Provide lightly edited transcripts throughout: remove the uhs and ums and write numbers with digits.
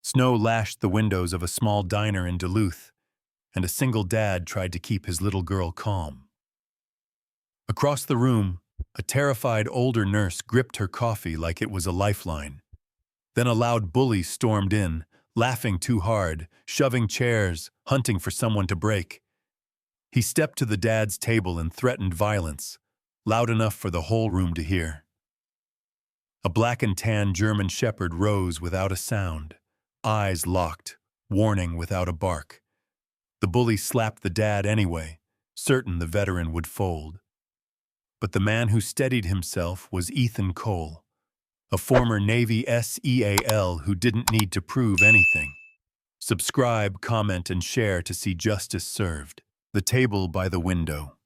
Snow lashed the windows of a small diner in Duluth, and a single dad tried to keep his little girl calm. Across the room, a terrified older nurse gripped her coffee like it was a lifeline. Then a loud bully stormed in, laughing too hard, shoving chairs, hunting for someone to break. He stepped to the dad's table and threatened violence, loud enough for the whole room to hear. A black and tan German shepherd rose without a sound, eyes locked, warning without a bark. The bully slapped the dad anyway, certain the veteran would fold. But the man who steadied himself was Ethan Cole, a former Navy SEAL who didn't need to prove anything. Subscribe, comment, and share to see justice served. The table by the window.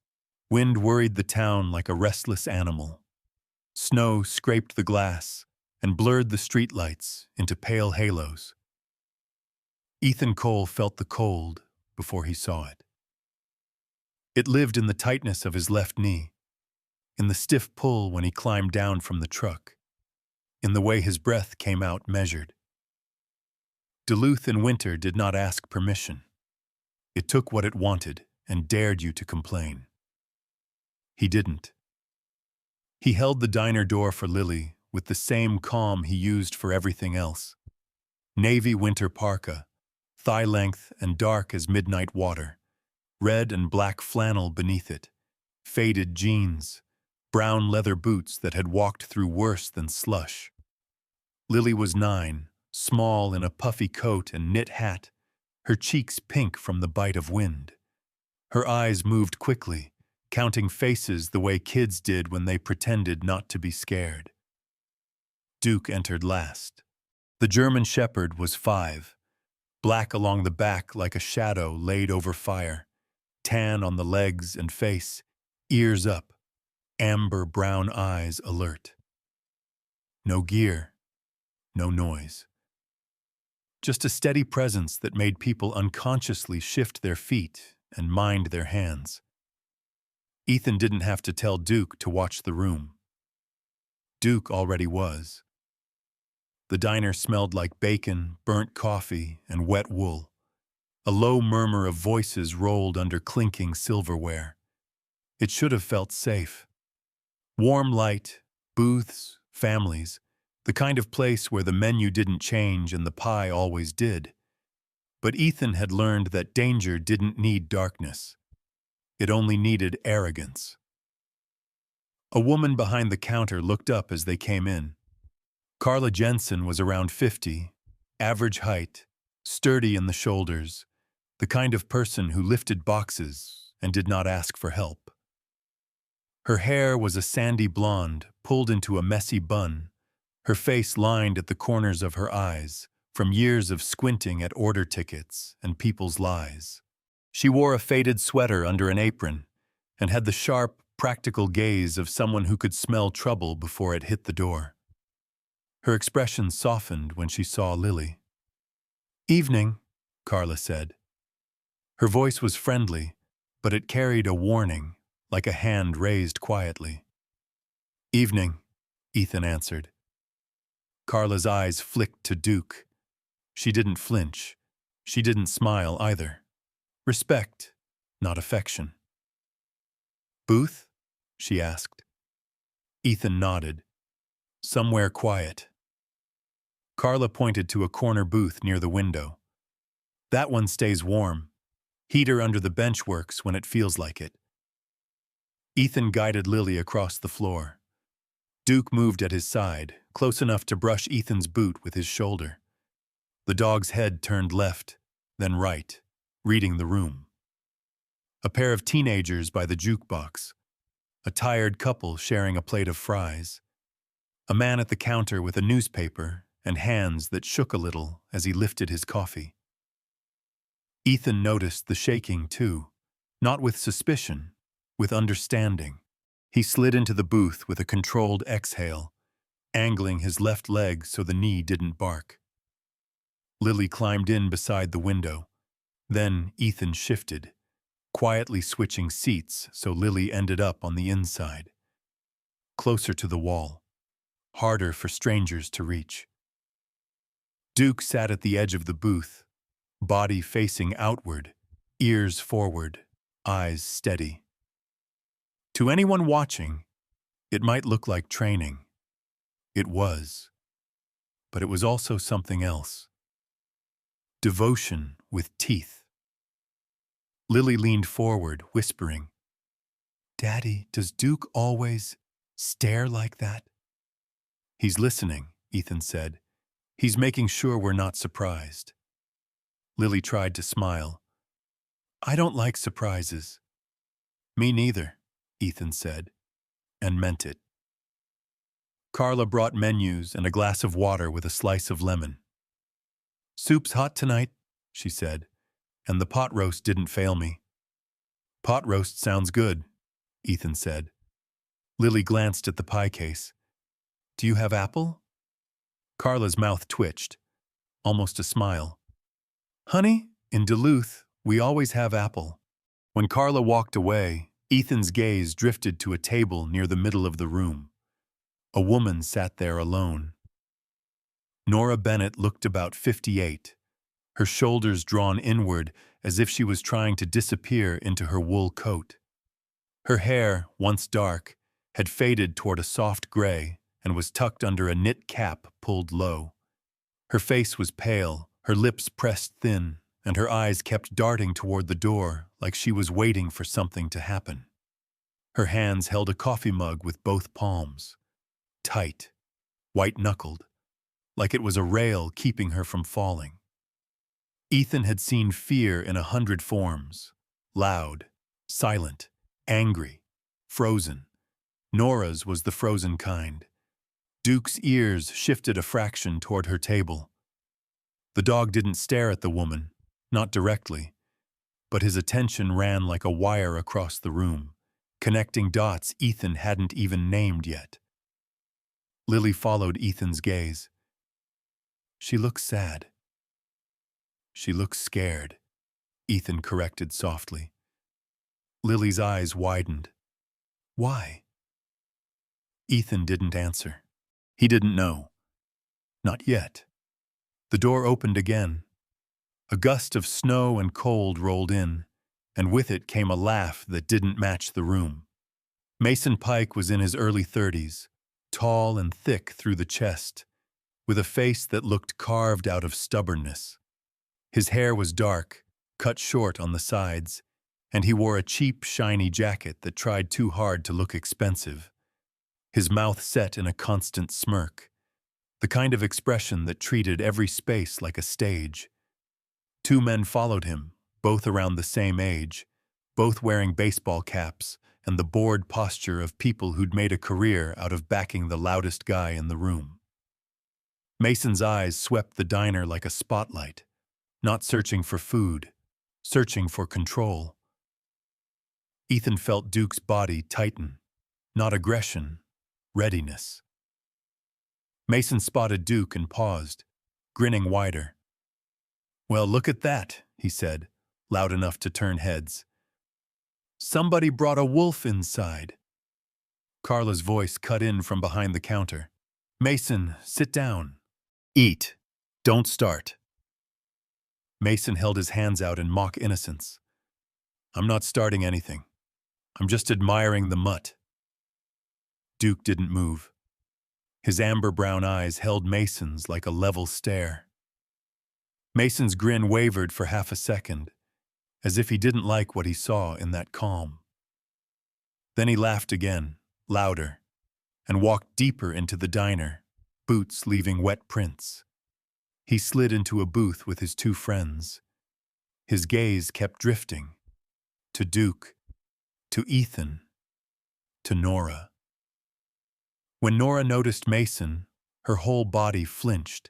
Wind worried the town like a restless animal. Snow scraped the glass and blurred the streetlights into pale halos. Ethan Cole felt the cold before he saw it. It lived in the tightness of his left knee, in the stiff pull when he climbed down from the truck, in the way his breath came out measured. Duluth in winter did not ask permission. It took what it wanted and dared you to complain. He didn't. He held the diner door for Lily with the same calm he used for everything else. Navy winter parka, thigh length and dark as midnight water, red and black flannel beneath it, faded jeans, brown leather boots that had walked through worse than slush. Lily was 9, small in a puffy coat and knit hat, her cheeks pink from the bite of wind. Her eyes moved quickly, counting faces the way kids did when they pretended not to be scared. Duke entered last. The German shepherd was 5, black along the back like a shadow laid over fire, tan on the legs and face, ears up, amber brown eyes alert. No gear, no noise. Just a steady presence that made people unconsciously shift their feet and mind their hands. Ethan didn't have to tell Duke to watch the room. Duke already was. The diner smelled like bacon, burnt coffee, and wet wool. A low murmur of voices rolled under clinking silverware. It should have felt safe. Warm light, booths, families, the kind of place where the menu didn't change and the pie always did. But Ethan had learned that danger didn't need darkness. It only needed arrogance. A woman behind the counter looked up as they came in. Carla Jensen was around 50, average height, sturdy in the shoulders, the kind of person who lifted boxes and did not ask for help. Her hair was a sandy blonde, pulled into a messy bun, her face lined at the corners of her eyes, from years of squinting at order tickets and people's lies. She wore a faded sweater under an apron and had the sharp, practical gaze of someone who could smell trouble before it hit the door. Her expression softened when she saw Lily. "Evening," Carla said. Her voice was friendly, but it carried a warning, like a hand raised quietly. "Evening," Ethan answered. Carla's eyes flicked to Duke. She didn't flinch. She didn't smile either. Respect, not affection. "Booth?" she asked. Ethan nodded. "Somewhere quiet." Carla pointed to a corner booth near the window. "That one stays warm. Heater under the bench works when it feels like it." Ethan guided Lily across the floor. Duke moved at his side, close enough to brush Ethan's boot with his shoulder. The dog's head turned left, then right, reading the room. A pair of teenagers by the jukebox. A tired couple sharing a plate of fries. A man at the counter with a newspaper and hands that shook a little as he lifted his coffee. Ethan noticed the shaking too, not with suspicion, with understanding. He slid into the booth with a controlled exhale, angling his left leg so the knee didn't bark. Lily climbed in beside the window. Then Ethan shifted, quietly switching seats so Lily ended up on the inside, closer to the wall, harder for strangers to reach. Duke sat at the edge of the booth, body facing outward, ears forward, eyes steady. To anyone watching, it might look like training. It was. But it was also something else. Devotion with teeth. Lily leaned forward, whispering, "Daddy, does Duke always stare like that?" "He's listening," Ethan said. "He's making sure we're not surprised." Lily tried to smile. "I don't like surprises." "Me neither," Ethan said, and meant it. Carla brought menus and a glass of water with a slice of lemon. "Soup's hot tonight," she said, "and the pot roast didn't fail me." "Pot roast sounds good," Ethan said. Lily glanced at the pie case. "Do you have apple?" Carla's mouth twitched, almost a smile. "Honey, in Duluth, we always have apple." When Carla walked away, Ethan's gaze drifted to a table near the middle of the room. A woman sat there alone. Nora Bennett looked about 58, her shoulders drawn inward as if she was trying to disappear into her wool coat. Her hair, once dark, had faded toward a soft gray and was tucked under a knit cap pulled low. Her face was pale, her lips pressed thin, and her eyes kept darting toward the door like she was waiting for something to happen. Her hands held a coffee mug with both palms, tight, white-knuckled, like it was a rail keeping her from falling. Ethan had seen fear in 100 forms, loud, silent, angry, frozen. Nora's was the frozen kind. Duke's ears shifted a fraction toward her table. The dog didn't stare at the woman, not directly, but his attention ran like a wire across the room, connecting dots Ethan hadn't even named yet. Lily followed Ethan's gaze. "She looks sad." "She looks scared," Ethan corrected softly. Lily's eyes widened. "Why?" Ethan didn't answer. He didn't know. Not yet. The door opened again. A gust of snow and cold rolled in, and with it came a laugh that didn't match the room. Mason Pike was in his early 30s, tall and thick through the chest, with a face that looked carved out of stubbornness. His hair was dark, cut short on the sides, and he wore a cheap, shiny jacket that tried too hard to look expensive. His mouth set in a constant smirk, the kind of expression that treated every space like a stage. Two men followed him, both around the same age, both wearing baseball caps and the bored posture of people who'd made a career out of backing the loudest guy in the room. Mason's eyes swept the diner like a spotlight, not searching for food, searching for control. Ethan felt Duke's body tighten, not aggression, readiness. Mason spotted Duke and paused, grinning wider. "Well, look at that," he said, loud enough to turn heads. "Somebody brought a wolf inside." Carla's voice cut in from behind the counter. "Mason, sit down. Eat. Don't start." Mason held his hands out in mock innocence. "I'm not starting anything. I'm just admiring the mutt." Duke didn't move. His amber-brown eyes held Mason's like a level stare. Mason's grin wavered for half a second, as if he didn't like what he saw in that calm. Then he laughed again, louder, and walked deeper into the diner, boots leaving wet prints. He slid into a booth with his two friends. His gaze kept drifting, to Duke, to Ethan, to Nora. When Nora noticed Mason, her whole body flinched.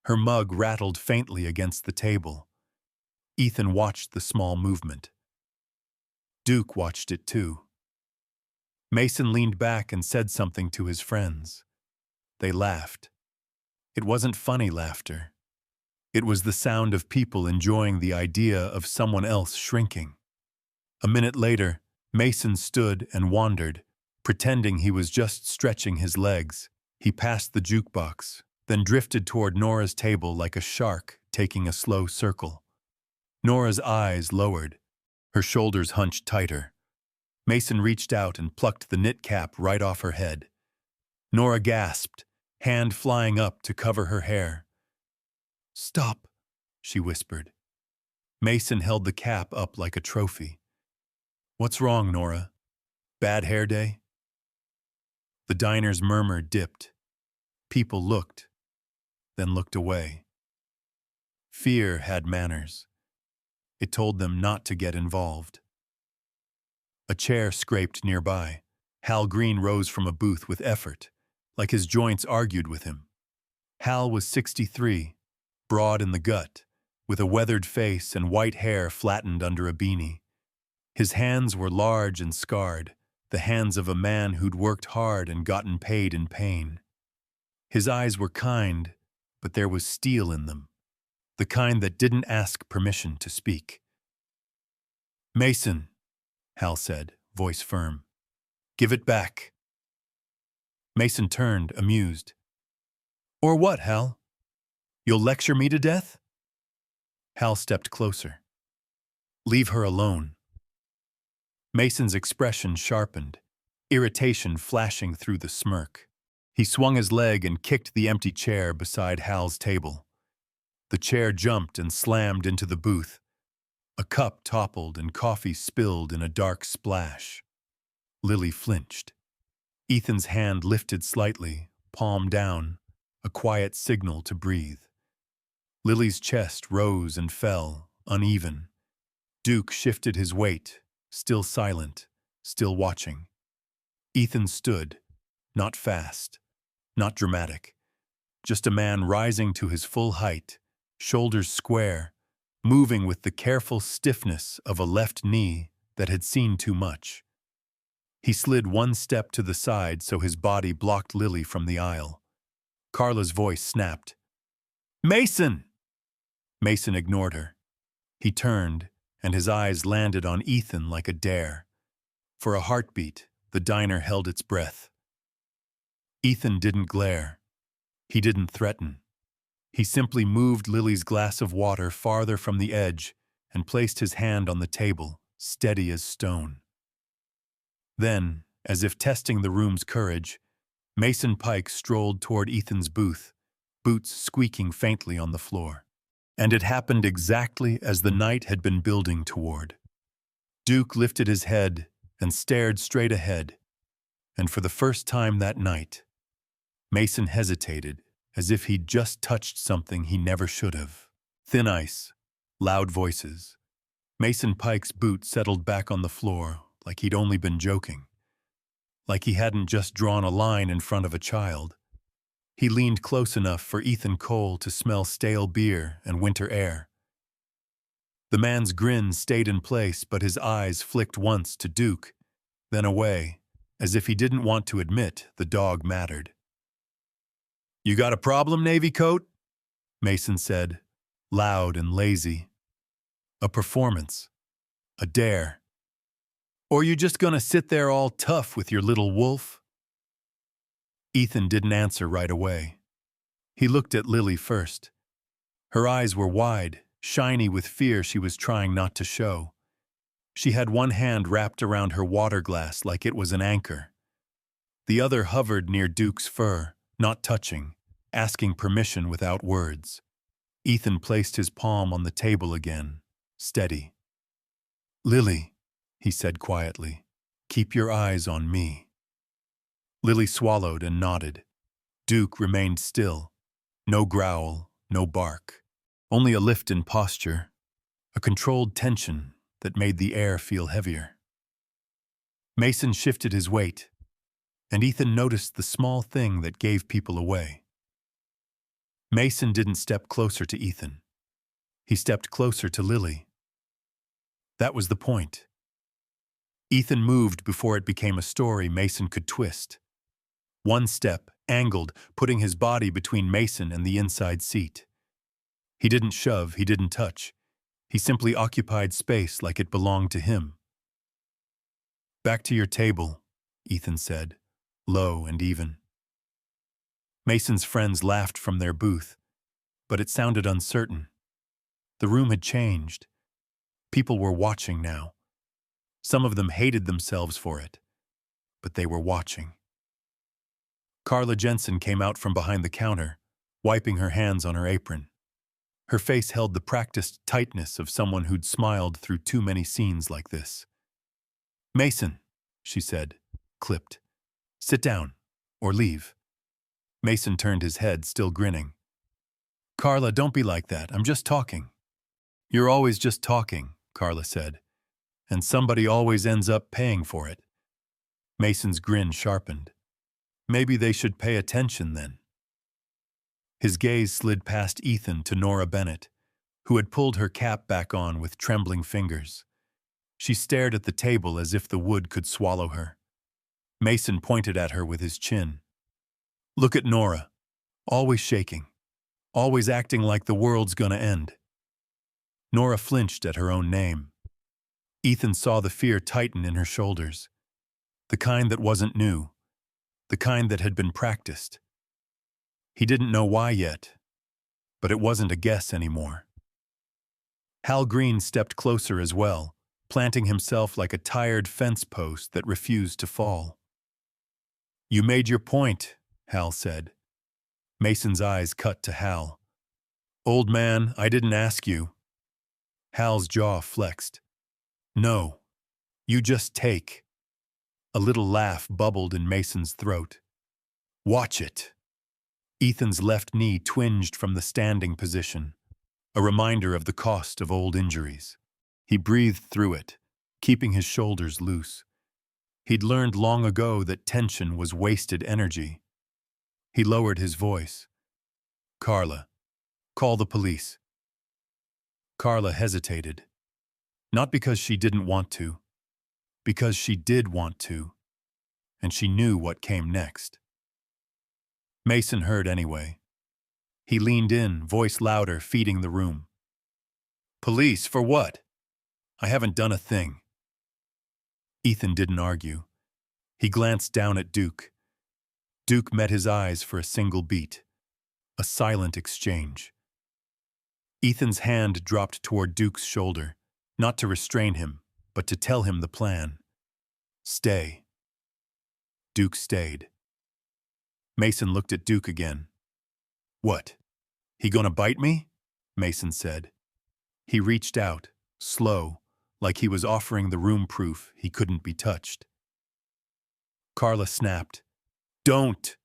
Her mug rattled faintly against the table. Ethan watched the small movement. Duke watched it too. Mason leaned back and said something to his friends. They laughed. It wasn't funny laughter. It was the sound of people enjoying the idea of someone else shrinking. A minute later, Mason stood and wandered, pretending he was just stretching his legs. He passed the jukebox, then drifted toward Nora's table like a shark taking a slow circle. Nora's eyes lowered, her shoulders hunched tighter. Mason reached out and plucked the knit cap right off her head. Nora gasped, hand flying up to cover her hair. "Stop," she whispered. Mason held the cap up like a trophy. "What's wrong, Nora? Bad hair day?" The diner's murmur dipped. People looked, then looked away. Fear had manners. It told them not to get involved. A chair scraped nearby. Hal Green rose from a booth with effort, like his joints argued with him. Hal was 63, broad in the gut, with a weathered face and white hair flattened under a beanie. His hands were large and scarred, the hands of a man who'd worked hard and gotten paid in pain. His eyes were kind, but there was steel in them, the kind that didn't ask permission to speak. "Mason," Hal said, voice firm. "Give it back." Mason turned, amused. "Or what, Hal? You'll lecture me to death?" Hal stepped closer. "Leave her alone." Mason's expression sharpened, irritation flashing through the smirk. He swung his leg and kicked the empty chair beside Hal's table. The chair jumped and slammed into the booth. A cup toppled and coffee spilled in a dark splash. Lily flinched. Ethan's hand lifted slightly, palm down, a quiet signal to breathe. Lily's chest rose and fell, uneven. Duke shifted his weight, still silent, still watching. Ethan stood, not fast, not dramatic, just a man rising to his full height, shoulders square, moving with the careful stiffness of a left knee that had seen too much. He slid one step to the side so his body blocked Lily from the aisle. Carla's voice snapped. "Mason!" Mason ignored her. He turned, and his eyes landed on Ethan like a dare. For a heartbeat, the diner held its breath. Ethan didn't glare. He didn't threaten. He simply moved Lily's glass of water farther from the edge and placed his hand on the table, steady as stone. Then, as if testing the room's courage, Mason Pike strolled toward Ethan's booth, boots squeaking faintly on the floor. And it happened exactly as the night had been building toward. Duke lifted his head and stared straight ahead, and for the first time that night, Mason hesitated, as if he'd just touched something he never should have. Thin ice, loud voices. Mason Pike's boot settled back on the floor like he'd only been joking, like he hadn't just drawn a line in front of a child. He leaned close enough for Ethan Cole to smell stale beer and winter air. The man's grin stayed in place, but his eyes flicked once to Duke, then away, as if he didn't want to admit the dog mattered. "You got a problem, Navy coat?" Mason said, loud and lazy. "A performance. A dare. Or you just gonna sit there all tough with your little wolf?" Ethan didn't answer right away. He looked at Lily first. Her eyes were wide, shiny with fear she was trying not to show. She had one hand wrapped around her water glass like it was an anchor. The other hovered near Duke's fur, not touching, asking permission without words. Ethan placed his palm on the table again, steady. "Lily," he said quietly, "keep your eyes on me." Lily swallowed and nodded. Duke remained still. No growl, no bark. Only a lift in posture, a controlled tension that made the air feel heavier. Mason shifted his weight, and Ethan noticed the small thing that gave people away. Mason didn't step closer to Ethan. He stepped closer to Lily. That was the point. Ethan moved before it became a story Mason could twist. One step, angled, putting his body between Mason and the inside seat. He didn't shove, he didn't touch. He simply occupied space like it belonged to him. "Back to your table," Ethan said, low and even. Mason's friends laughed from their booth, but it sounded uncertain. The room had changed. People were watching now. Some of them hated themselves for it, but they were watching. Carla Jensen came out from behind the counter, wiping her hands on her apron. Her face held the practiced tightness of someone who'd smiled through too many scenes like this. "Mason," she said, clipped. "Sit down, or leave." Mason turned his head, still grinning. "Carla, don't be like that. I'm just talking." "You're always just talking," Carla said, "and somebody always ends up paying for it." Mason's grin sharpened. "Maybe they should pay attention then." His gaze slid past Ethan to Nora Bennett, who had pulled her cap back on with trembling fingers. She stared at the table as if the wood could swallow her. Mason pointed at her with his chin. "Look at Nora, always shaking, always acting like the world's gonna end." Nora flinched at her own name. Ethan saw the fear tighten in her shoulders, the kind that wasn't new, the kind that had been practiced. He didn't know why yet, but it wasn't a guess anymore. Hal Green stepped closer as well, planting himself like a tired fence post that refused to fall. "You made your point," Hal said. Mason's eyes cut to Hal. "Old man, I didn't ask you." Hal's jaw flexed. "No, you just take." A little laugh bubbled in Mason's throat. "Watch it." Ethan's left knee twinged from the standing position, a reminder of the cost of old injuries. He breathed through it, keeping his shoulders loose. He'd learned long ago that tension was wasted energy. He lowered his voice. "Carla, call the police." Carla hesitated. Not because she didn't want to, because she did want to, and she knew what came next. Mason heard anyway. He leaned in, voice louder, feeding the room. "Police, for what? I haven't done a thing." Ethan didn't argue. He glanced down at Duke. Duke met his eyes for a single beat, a silent exchange. Ethan's hand dropped toward Duke's shoulder, not to restrain him, but to tell him the plan. "Stay." Duke stayed. Mason looked at Duke again. "What? He gonna bite me?" Mason said. He reached out, slow, like he was offering the room proof he couldn't be touched. Carla snapped. "Don't!"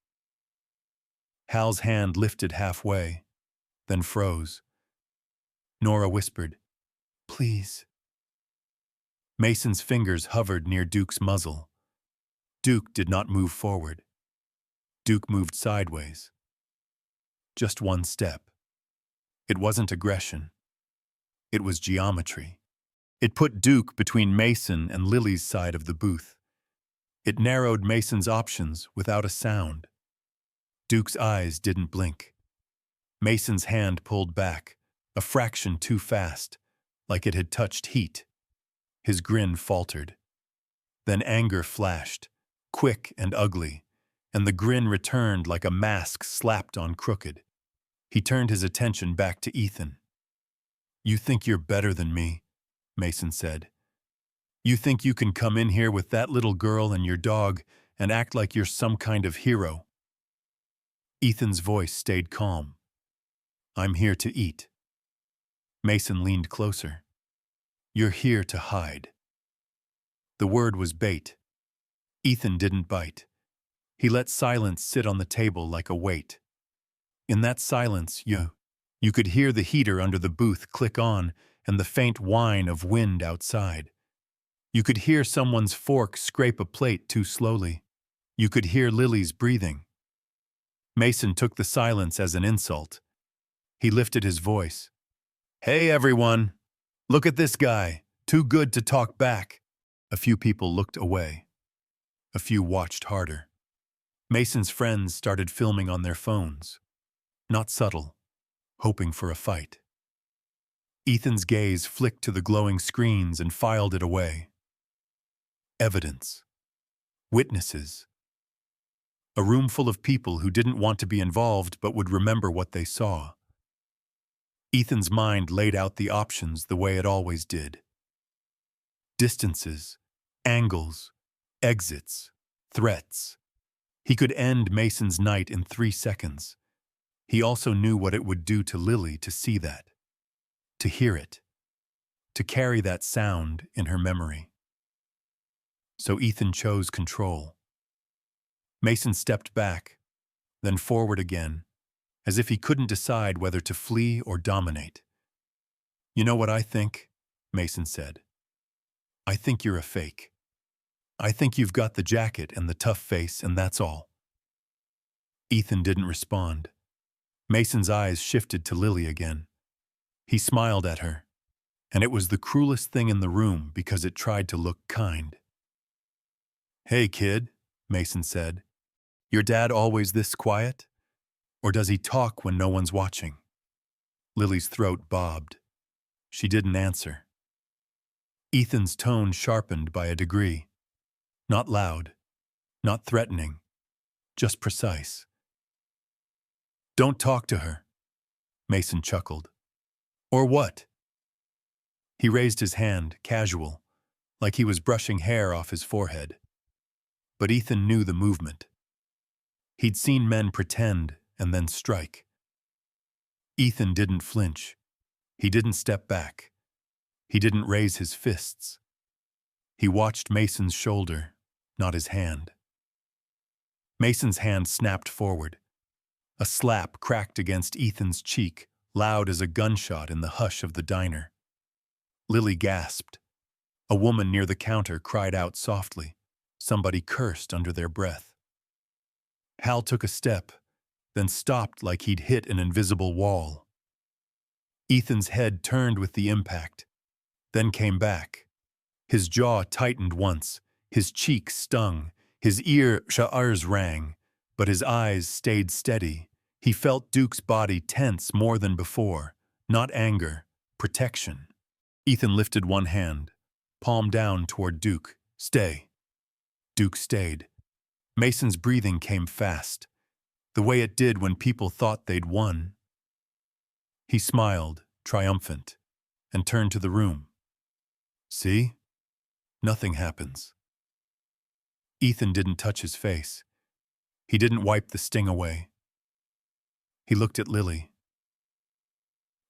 Hal's hand lifted halfway, then froze. Nora whispered, "Please." Mason's fingers hovered near Duke's muzzle. Duke did not move forward. Duke moved sideways. Just one step. It wasn't aggression. It was geometry. It put Duke between Mason and Lily's side of the booth. It narrowed Mason's options without a sound. Duke's eyes didn't blink. Mason's hand pulled back, a fraction too fast, like it had touched heat. His grin faltered. Then anger flashed, quick and ugly, and the grin returned like a mask slapped on crooked. He turned his attention back to Ethan. "You think you're better than me," Mason said. "You think you can come in here with that little girl and your dog and act like you're some kind of hero." Ethan's voice stayed calm. "I'm here to eat." Mason leaned closer. "You're here to hide." The word was bait. Ethan didn't bite. He let silence sit on the table like a weight. In that silence, you could hear the heater under the booth click on and the faint whine of wind outside. You could hear someone's fork scrape a plate too slowly. You could hear Lily's breathing. Mason took the silence as an insult. He lifted his voice. "Hey, everyone! Look at this guy, too good to talk back." A few people looked away. A few watched harder. Mason's friends started filming on their phones. Not subtle, hoping for a fight. Ethan's gaze flicked to the glowing screens and filed it away. Evidence. Witnesses. A room full of people who didn't want to be involved but would remember what they saw. Ethan's mind laid out the options the way it always did. Distances, angles, exits, threats. He could end Mason's night in 3 seconds. He also knew what it would do to Lily to see that, to hear it, to carry that sound in her memory. So Ethan chose control. Mason stepped back, then forward again, as if he couldn't decide whether to flee or dominate. "You know what I think?" Mason said. "I think you're a fake. I think you've got the jacket and the tough face, and that's all." Ethan didn't respond. Mason's eyes shifted to Lily again. He smiled at her, and it was the cruelest thing in the room because it tried to look kind. "Hey, kid," Mason said. "Your dad always this quiet? Or does he talk when no one's watching?" Lily's throat bobbed. She didn't answer. Ethan's tone sharpened by a degree. Not loud, not threatening, just precise. "Don't talk to her," Mason chuckled. "Or what?" He raised his hand, casual, like he was brushing hair off his forehead. But Ethan knew the movement. He'd seen men pretend and then strike. Ethan didn't flinch. He didn't step back. He didn't raise his fists. He watched Mason's shoulder, not his hand. Mason's hand snapped forward. A slap cracked against Ethan's cheek, loud as a gunshot in the hush of the diner. Lily gasped. A woman near the counter cried out softly. Somebody cursed under their breath. Hal took a step, then stopped like he'd hit an invisible wall. Ethan's head turned with the impact, then came back. His jaw tightened once, his cheek stung, his ears rang, but his eyes stayed steady. He felt Duke's body tense more than before, not anger, protection. Ethan lifted one hand, palm down toward Duke. "Stay." Duke stayed. Mason's breathing came fast, the way it did when people thought they'd won. He smiled, triumphant, and turned to the room. "See? Nothing happens." Ethan didn't touch his face. He didn't wipe the sting away. He looked at Lily.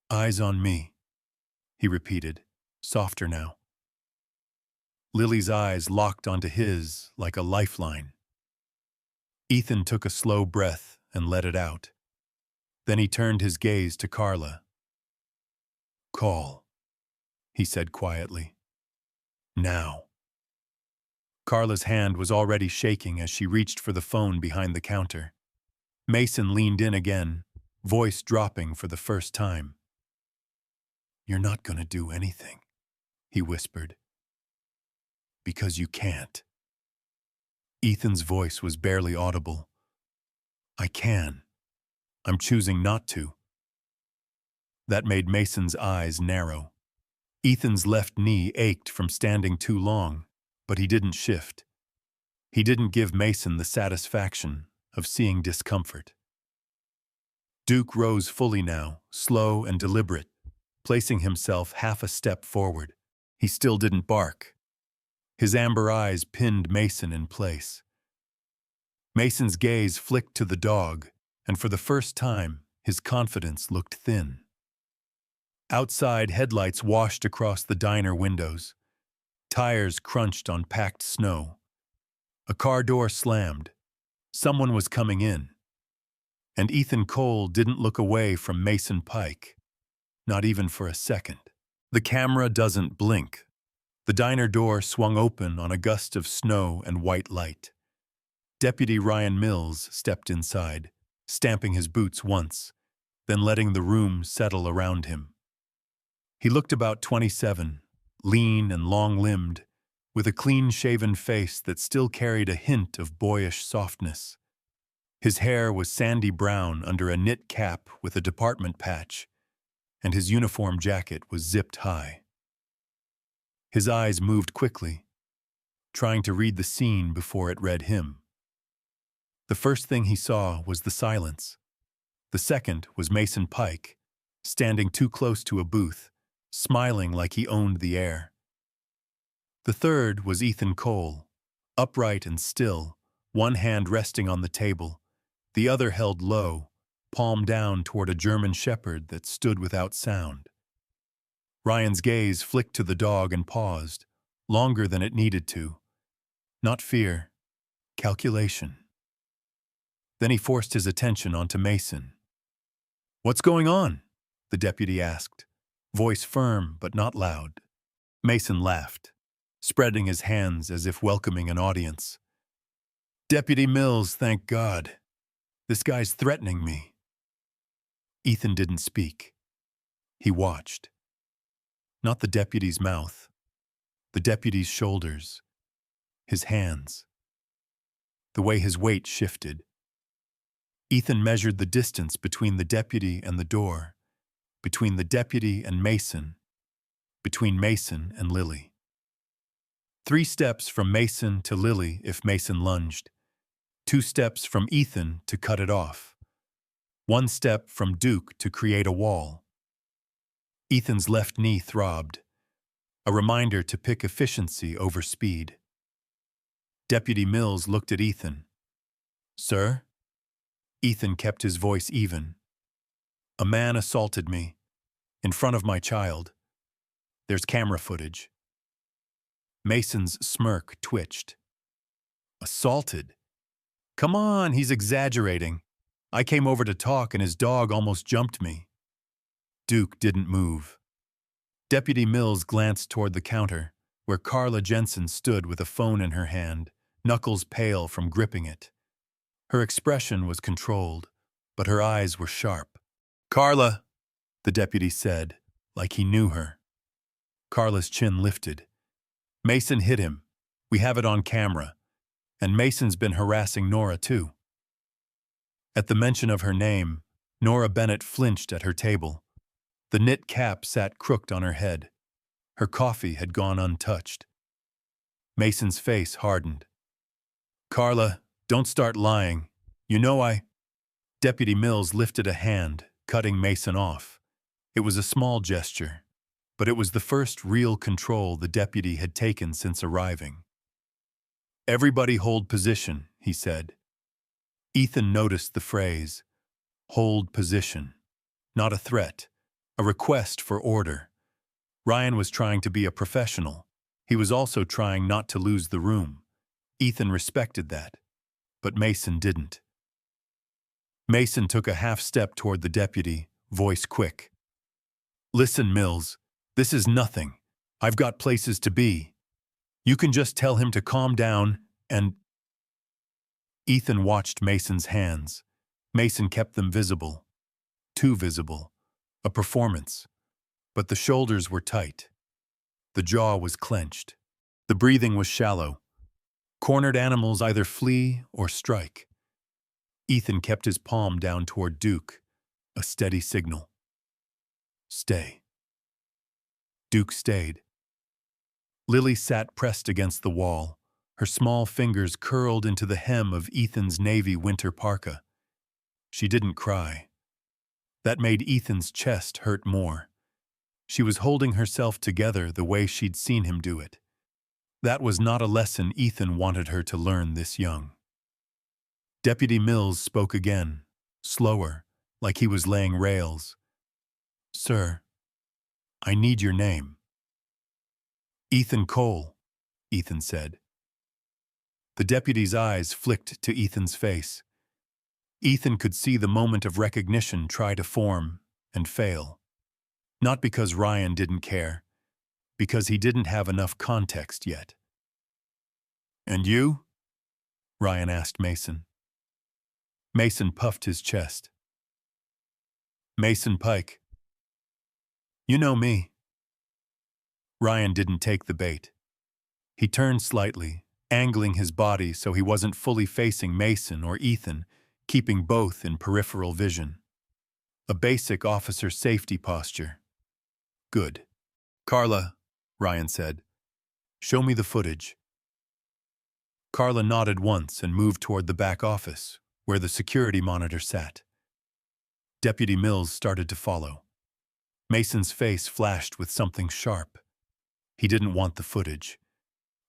"Eyes on me," he repeated, softer now. Lily's eyes locked onto his like a lifeline. Ethan took a slow breath and let it out. Then he turned his gaze to Carla. "Call," he said quietly. "Now." Carla's hand was already shaking as she reached for the phone behind the counter. Mason leaned in again, voice dropping for the first time. "You're not going to do anything," he whispered. "Because you can't." Ethan's voice was barely audible. "I can. I'm choosing not to." That made Mason's eyes narrow. Ethan's left knee ached from standing too long, but he didn't shift. He didn't give Mason the satisfaction of seeing discomfort. Duke rose fully now, slow and deliberate, placing himself half a step forward. He still didn't bark. His amber eyes pinned Mason in place. Mason's gaze flicked to the dog, and for the first time, his confidence looked thin. Outside, headlights washed across the diner windows. Tires crunched on packed snow. A car door slammed. Someone was coming in. And Ethan Cole didn't look away from Mason Pike, not even for a second. The camera doesn't blink. The diner door swung open on a gust of snow and white light. Deputy Ryan Mills stepped inside, stamping his boots once, then letting the room settle around him. He looked about 27, lean and long-limbed, with a clean-shaven face that still carried a hint of boyish softness. His hair was sandy brown under a knit cap with a department patch, and his uniform jacket was zipped high. His eyes moved quickly, trying to read the scene before it read him. The first thing he saw was the silence. The second was Mason Pike, standing too close to a booth, smiling like he owned the air. The third was Ethan Cole, upright and still, one hand resting on the table, the other held low, palm down toward a German shepherd that stood without sound. Ryan's gaze flicked to the dog and paused, longer than it needed to. Not fear, calculation. Then he forced his attention onto Mason. "What's going on?" the deputy asked, voice firm but not loud. Mason laughed, spreading his hands as if welcoming an audience. "Deputy Mills, thank God. This guy's threatening me." Ethan didn't speak. He watched. Not the deputy's mouth, the deputy's shoulders, his hands, the way his weight shifted. Ethan measured the distance between the deputy and the door, between the deputy and Mason, between Mason and Lily. 3 steps from Mason to Lily if Mason lunged, 2 steps from Ethan to cut it off, 1 step from Duke to create a wall. Ethan's left knee throbbed, a reminder to pick efficiency over speed. Deputy Mills looked at Ethan. "Sir?" Ethan kept his voice even. "A man assaulted me, in front of my child. There's camera footage." Mason's smirk twitched. "Assaulted? Come on, he's exaggerating. I came over to talk and his dog almost jumped me." Duke didn't move. Deputy Mills glanced toward the counter, where Carla Jensen stood with a phone in her hand, knuckles pale from gripping it. Her expression was controlled, but her eyes were sharp. "Carla," the deputy said, like he knew her. Carla's chin lifted. "Mason hit him. We have it on camera. And Mason's been harassing Nora, too." At the mention of her name, Nora Bennett flinched at her table. The knit cap sat crooked on her head. Her coffee had gone untouched. Mason's face hardened. "Carla, don't start lying. You know I—" Deputy Mills lifted a hand, cutting Mason off. It was a small gesture, but it was the first real control the deputy had taken since arriving. "Everybody hold position," he said. Ethan noticed the phrase, hold position. Not a threat, a request for order. Ryan was trying to be a professional. He was also trying not to lose the room. Ethan respected that, but Mason didn't. Mason took a half step toward the deputy, voice quick. "Listen, Mills, this is nothing. I've got places to be. You can just tell him to calm down and—" Ethan watched Mason's hands. Mason kept them visible. Too visible. A performance. But the shoulders were tight. The jaw was clenched. The breathing was shallow. Cornered animals either flee or strike. Ethan kept his palm down toward Duke, a steady signal. "Stay." Duke stayed. Lily sat pressed against the wall, her small fingers curled into the hem of Ethan's navy winter parka. She didn't cry. That made Ethan's chest hurt more. She was holding herself together the way she'd seen him do it. That was not a lesson Ethan wanted her to learn this young. Deputy Mills spoke again, slower, like he was laying rails. "Sir, I need your name." "Ethan Cole," Ethan said. The deputy's eyes flicked to Ethan's face. Ethan could see the moment of recognition try to form and fail. Not because Ryan didn't care, because he didn't have enough context yet. "And you?" Ryan asked Mason. Mason puffed his chest. "Mason Pike. You know me." Ryan didn't take the bait. He turned slightly, angling his body so he wasn't fully facing Mason or Ethan, keeping both in peripheral vision. A basic officer safety posture. "Good. Carla," Ryan said, "show me the footage." Carla nodded once and moved toward the back office, where the security monitor sat. Deputy Mills started to follow. Mason's face flashed with something sharp. He didn't want the footage.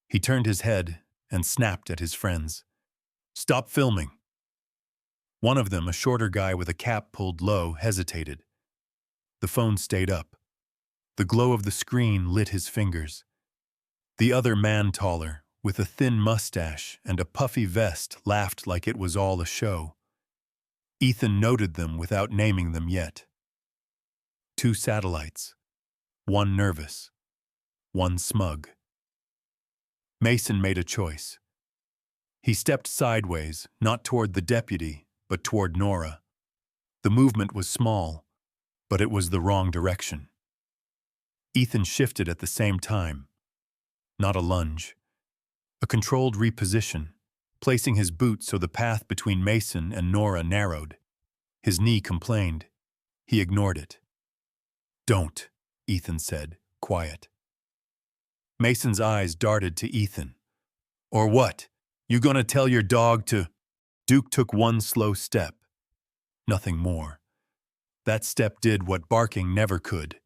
He turned his head and snapped at his friends. "Stop filming." One of them, a shorter guy with a cap pulled low, hesitated. The phone stayed up. The glow of the screen lit his fingers. The other man, taller, with a thin mustache and a puffy vest, laughed like it was all a show. Ethan noted them without naming them yet. 2 satellites. One nervous. One smug. Mason made a choice. He stepped sideways, not toward the deputy, but toward Nora. The movement was small, but it was the wrong direction. Ethan shifted at the same time. Not a lunge. A controlled reposition, placing his boot so the path between Mason and Nora narrowed. His knee complained. He ignored it. "Don't," Ethan said, quiet. Mason's eyes darted to Ethan. "Or what? You gonna tell your dog to—" Duke took one slow step. Nothing more. That step did what barking never could.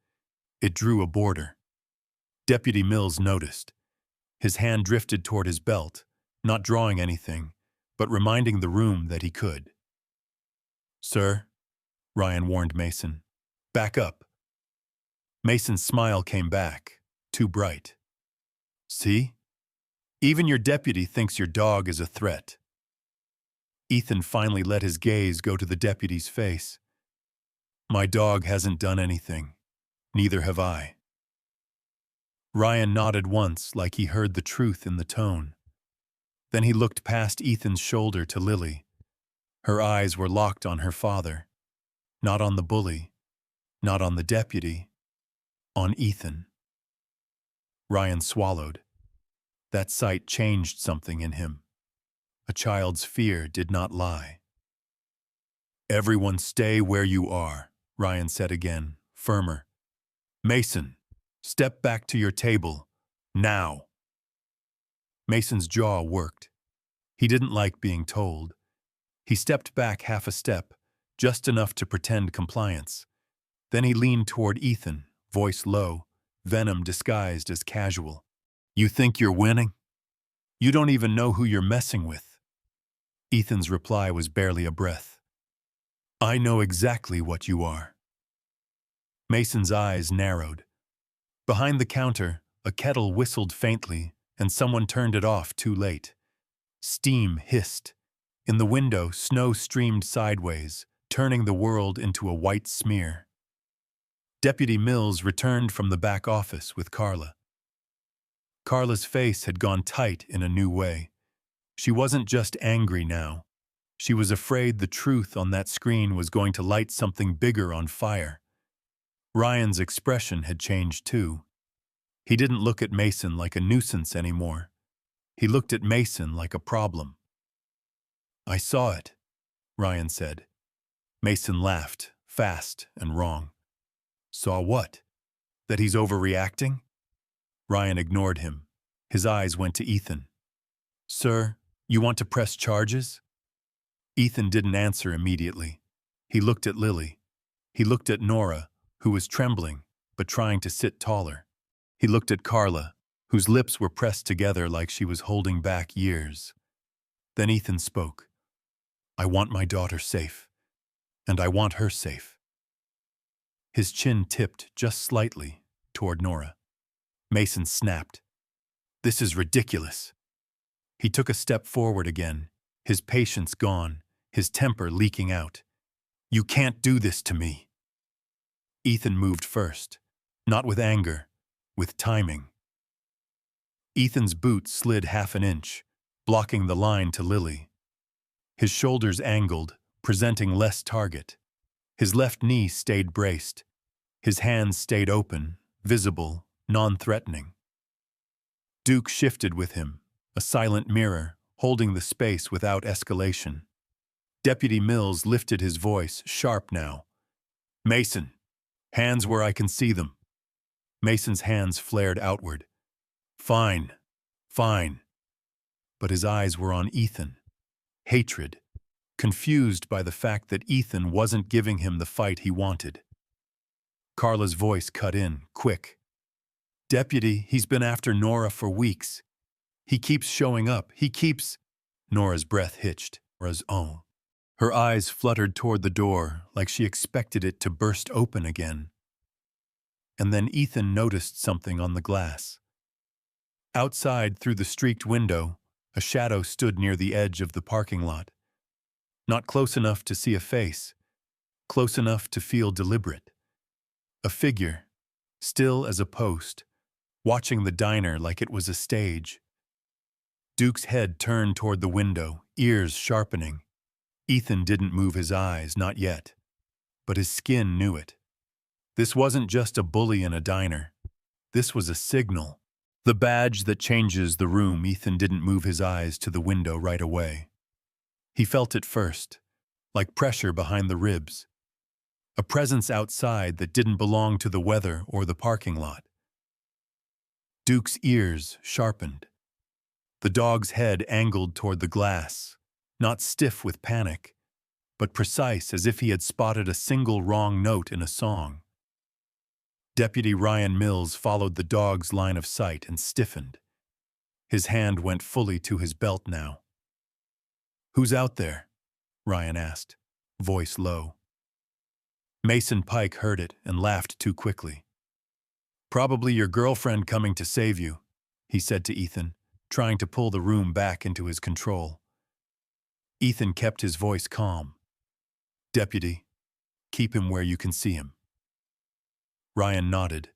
It drew a border. Deputy Mills noticed. His hand drifted toward his belt, not drawing anything, but reminding the room that he could. "Sir," Ryan warned Mason, "back up." Mason's smile came back, too bright. "See? Even your deputy thinks your dog is a threat." Ethan finally let his gaze go to the deputy's face. "My dog hasn't done anything. Neither have I." Ryan nodded once like he heard the truth in the tone. Then he looked past Ethan's shoulder to Lily. Her eyes were locked on her father. Not on the bully. Not on the deputy. On Ethan. Ryan swallowed. That sight changed something in him. A child's fear did not lie. "Everyone stay where you are," Ryan said again, firmer. "Mason, step back to your table. Now." Mason's jaw worked. He didn't like being told. He stepped back half a step, just enough to pretend compliance. Then he leaned toward Ethan, voice low, venom disguised as casual. "You think you're winning? You don't even know who you're messing with." Ethan's reply was barely a breath. "I know exactly what you are." Mason's eyes narrowed. Behind the counter, a kettle whistled faintly, and someone turned it off too late. Steam hissed. In the window, snow streamed sideways, turning the world into a white smear. Deputy Mills returned from the back office with Carla. Carla's face had gone tight in a new way. She wasn't just angry now. She was afraid the truth on that screen was going to light something bigger on fire. Ryan's expression had changed too. He didn't look at Mason like a nuisance anymore. He looked at Mason like a problem. "I saw it," Ryan said. Mason laughed, fast and wrong. "Saw what? That he's overreacting?" Ryan ignored him. His eyes went to Ethan. "Sir, you want to press charges?" Ethan didn't answer immediately. He looked at Lily. He looked at Nora, who was trembling, but trying to sit taller. He looked at Carla, whose lips were pressed together like she was holding back years. Then Ethan spoke. "I want my daughter safe, and I want her safe." His chin tipped just slightly toward Nora. Mason snapped. "This is ridiculous." He took a step forward again, his patience gone, his temper leaking out. "You can't do this to me." Ethan moved first, not with anger, with timing. Ethan's boot slid half an inch, blocking the line to Lily. His shoulders angled, presenting less target. His left knee stayed braced. His hands stayed open, visible, non-threatening. Duke shifted with him, a silent mirror, holding the space without escalation. Deputy Mills lifted his voice, sharp now. "Mason, hands where I can see them." Mason's hands flared outward. "Fine, fine." but his eyes were on Ethan. Hatred, confused by the fact that Ethan wasn't giving him the fight he wanted. Carla's voice cut in, quick. "Deputy, he's been after Nora for weeks. He keeps showing up. He keeps—" Nora's breath hitched. Nora's own. Her eyes fluttered toward the door like she expected it to burst open again. And then Ethan noticed something on the glass. Outside, through the streaked window, a shadow stood near the edge of the parking lot. Not close enough to see a face, close enough to feel deliberate. A figure, still as a post, watching the diner like it was a stage. Duke's head turned toward the window, ears sharpening. Ethan didn't move his eyes, not yet. But his skin knew it. This wasn't just a bully in a diner. This was a signal. The badge that changes the room. Ethan didn't move his eyes to the window right away. He felt it first, like pressure behind the ribs. A presence outside that didn't belong to the weather or the parking lot. Duke's ears sharpened. The dog's head angled toward the glass, not stiff with panic, but precise as if he had spotted a single wrong note in a song. Deputy Ryan Mills followed the dog's line of sight and stiffened. His hand went fully to his belt now. "Who's out there?" Ryan asked, voice low. Mason Pike heard it and laughed too quickly. "Probably your girlfriend coming to save you," he said to Ethan, trying to pull the room back into his control. Ethan kept his voice calm. "Deputy, keep him where you can see him." Ryan nodded,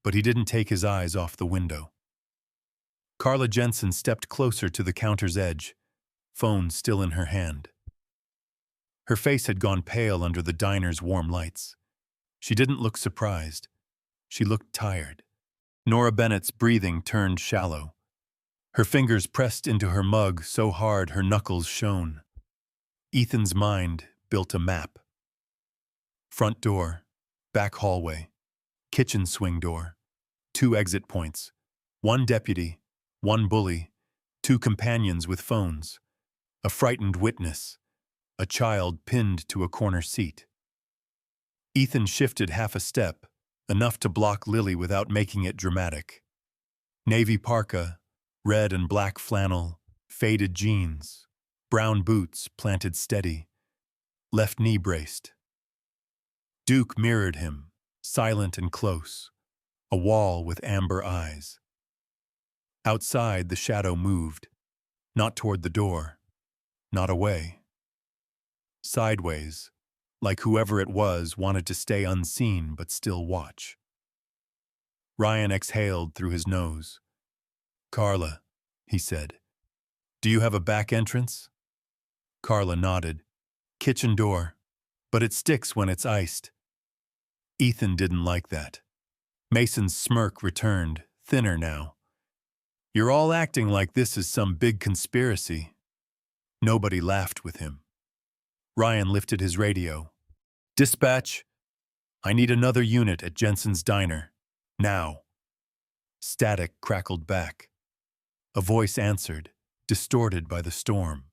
but he didn't take his eyes off the window. Carla Jensen stepped closer to the counter's edge, phone still in her hand. Her face had gone pale under the diner's warm lights. She didn't look surprised. She looked tired. Nora Bennett's breathing turned shallow. Her fingers pressed into her mug so hard her knuckles shone. Ethan's mind built a map. Front door, back hallway, kitchen swing door, 2 exit points, 1 deputy, 1 bully, 2 companions with phones, a frightened witness, a child pinned to a corner seat. Ethan shifted half a step, enough to block Lily without making it dramatic. Navy parka, red and black flannel, faded jeans, brown boots planted steady, left knee braced. Duke mirrored him, silent and close, a wall with amber eyes. Outside, the shadow moved, not toward the door, not away. Sideways, like whoever it was wanted to stay unseen but still watch. Ryan exhaled through his nose. "Carla," he said, "do you have a back entrance?" Carla nodded. "Kitchen door, but it sticks when it's iced." Ethan didn't like that. Mason's smirk returned, thinner now. "You're all acting like this is some big conspiracy." Nobody laughed with him. Ryan lifted his radio. "Dispatch, I need another unit at Jensen's Diner. Now." Static crackled back. A voice answered, distorted by the storm.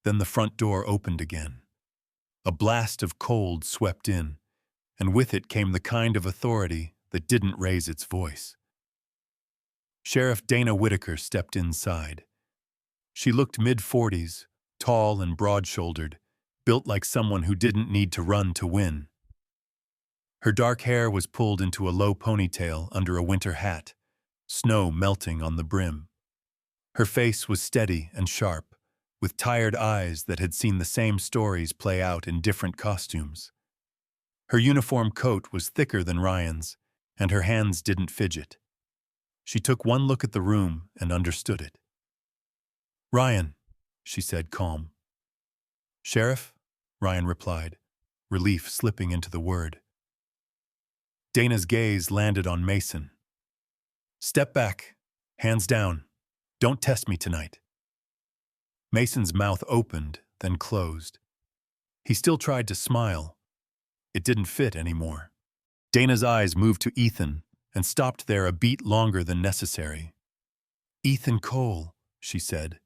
Then the front door opened again. A blast of cold swept in, and with it came the kind of authority that didn't raise its voice. Sheriff Dana Whitaker stepped inside. She looked mid-40s, tall and broad-shouldered, built like someone who didn't need to run to win. Her dark hair was pulled into a low ponytail under a winter hat, snow melting on the brim. Her face was steady and sharp, with tired eyes that had seen the same stories play out in different costumes. Her uniform coat was thicker than Ryan's, and her hands didn't fidget. She took one look at the room and understood it. "Ryan," she said, calm. "Sheriff?" Ryan replied, relief slipping into the word. Dana's gaze landed on Mason. "Step back, hands down. Don't test me tonight." Mason's mouth opened, then closed. He still tried to smile. It didn't fit anymore. Dana's eyes moved to Ethan and stopped there a beat longer than necessary. "Ethan Cole," she said,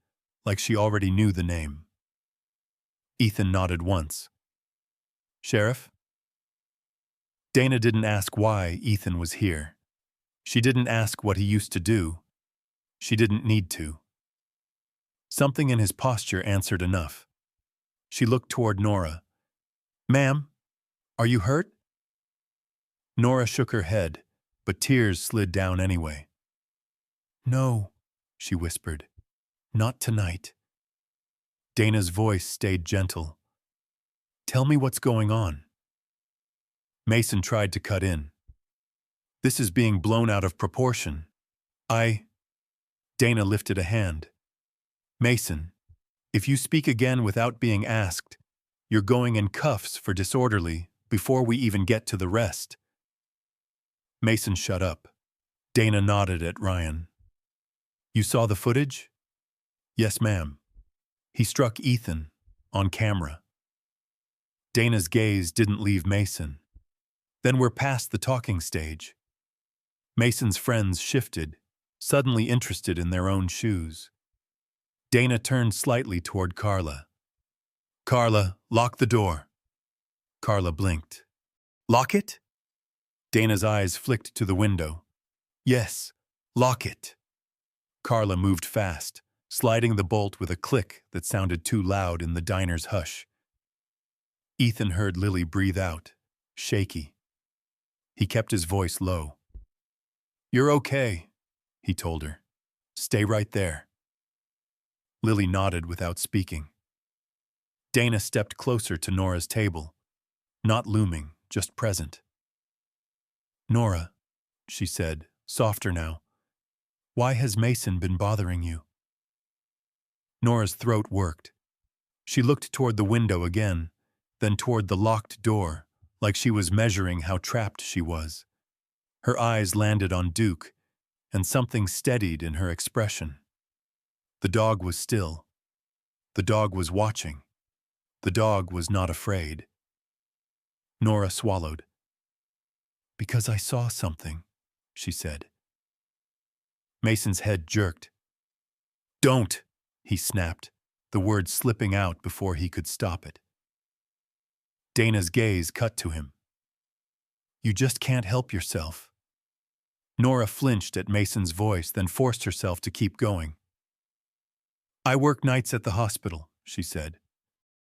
like she already knew the name. Ethan nodded once. Sheriff? Dana didn't ask why Ethan was here. She didn't ask what he used to do. She didn't need to. Something in his posture answered enough. She looked toward Nora. Ma'am, are you hurt? Nora shook her head, but tears slid down anyway. No, she whispered. Not tonight. Dana's voice stayed gentle. Tell me what's going on. Mason tried to cut in. This is being blown out of proportion. Dana lifted a hand. Mason, if you speak again without being asked, you're going in cuffs for disorderly before we even get to the rest. Mason shut up. Dana nodded at Ryan. You saw the footage? Yes, ma'am. He struck Ethan, on camera. Dana's gaze didn't leave Mason. Then we're past the talking stage. Mason's friends shifted, suddenly interested in their own shoes. Dana turned slightly toward Carla. Carla, lock the door. Carla blinked. Lock it? Dana's eyes flicked to the window. Yes, lock it. Carla moved fast, sliding the bolt with a click that sounded too loud in the diner's hush. Ethan heard Lily breathe out, shaky. He kept his voice low. You're okay, he told her. Stay right there. Lily nodded without speaking. Dana stepped closer to Nora's table, not looming, just present. Nora, she said, softer now, why has Mason been bothering you? Nora's throat worked. She looked toward the window again, then toward the locked door, like she was measuring how trapped she was. Her eyes landed on Duke, and something steadied in her expression. The dog was still. The dog was watching. The dog was not afraid. Nora swallowed. Because I saw something, she said. Mason's head jerked. Don't, he snapped, the word slipping out before he could stop it. Dana's gaze cut to him. You just can't help yourself. Nora flinched at Mason's voice, then forced herself to keep going. I work nights at the hospital, she said.